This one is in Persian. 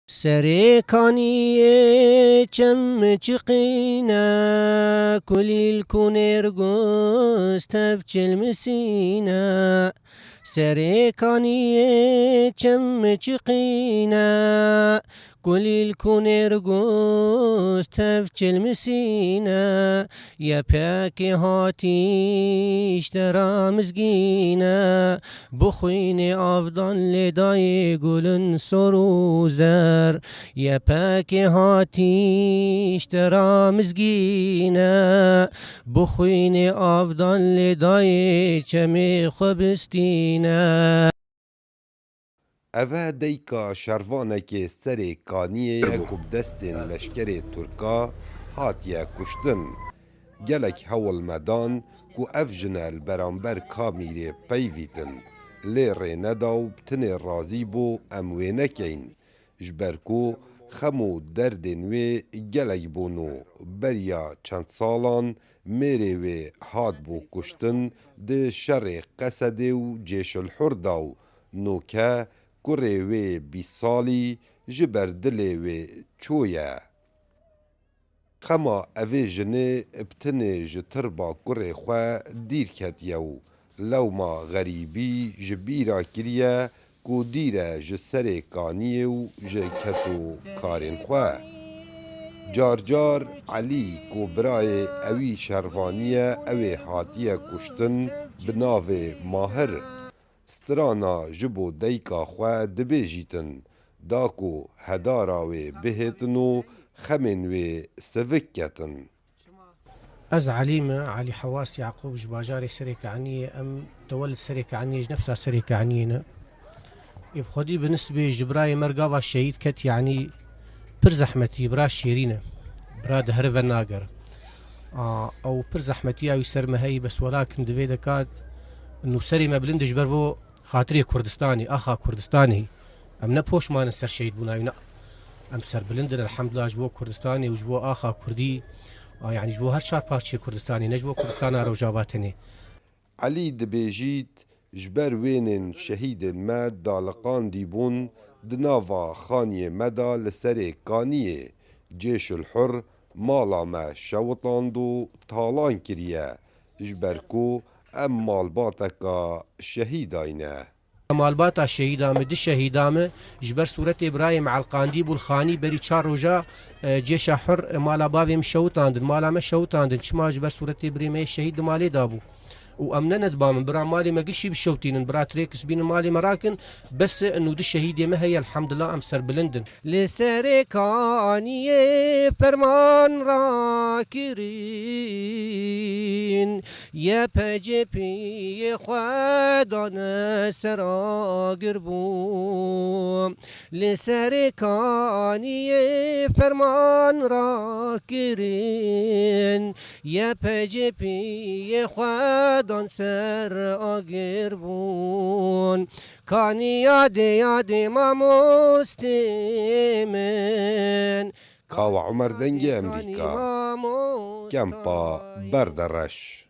سريكاني چم چقينا كل الكونيرغوس تفجل مسينا سريكاني چم چقينا كل الكونيرغوس تفجل مسينا يا باكي هاتي اشترى مزقينا بخويني أفضل لداي قولن سروزر يا باكي هاتي اشترى مزقينا بخويني أفضل لداي چمي خبستينا اوه دیکا شروانک سر کانیه کب دستین لشکر ترکا هاتیه کشتن. گلک هول مدان کو افجنل برانبر کامیره پیویتن. لیره نداو بتن رازی بو اموه نکین. جبرکو خمو دردن وی گلک بونو بریا چند سالان میره وی هات بو کشتن ده شر قصده و جیش الحر داو نوکه گره وی 20 سالی جبر دلی وی چویه. خما اوی جنه ابتنه جتر با گره خواه دیر کت یو لو ما غریبی جبیرا کریه کو دیره جسر کانیه و جکسو کارین خواه. جار جار علی کو برای اوی شروانیه اوی حاتیه کشتن بناو ماهر سترانا جبو دیکا خواه دبیجیتن داکو هداراوی بهتنو خمنوی سوکتن. از علي حواس يعقوب جباجاري سريك عني أم تولد سريك عني نفسها سريك عنينا يبخدي بالنسبة جبراي مرقابة الشهيد كت يعني برزحمتي برا شيرينة برا دهرفا ناقر أو برزحمتي أو سرمهي بس ولكن دفيدا كاد إنه سري ما بلندش برفو خاطري كردستاني أخا كردستاني أم نبوش ما نسر شهيد بناينا أم سر بلندن الحمد لله جبو كردستاني وجبو أخا كردي يعني جبو هر شار باشي كردستاني نجبو كردستانا روجاواتني. علي دبيجيت جبر وينن شهيد ما دالقان ديبون دنافا خانية مدى لسري كانية جيش الحر مالا ما شوطاندو طالان كريا جبركو ام مالباتكا شهيداينه. مالباتا الشهيدامه دي الشهيدامه جبر سورة إبراهيم على القانديب والخاني بري چار روجا جيش حر مالا بابي مشوتاندن مالا مشوتاندن چما جبر سورة إبراهيم الشهيد مالي دابو وأمنا ندبام برا مالي ما قشي بشوتين برا تريكس بين مالي مراكن بس انه دي الشهيد ما هي الحمد لله امسر بلندن لسركاني فرمان راكرين يا بجبي خدان سراغر بوم لسركاني فرمان راكرين يا بجبي خدان دان سر آگر بون کانی یاد ما مستمن کاو عمر دنگ امریکا کمپا بردرش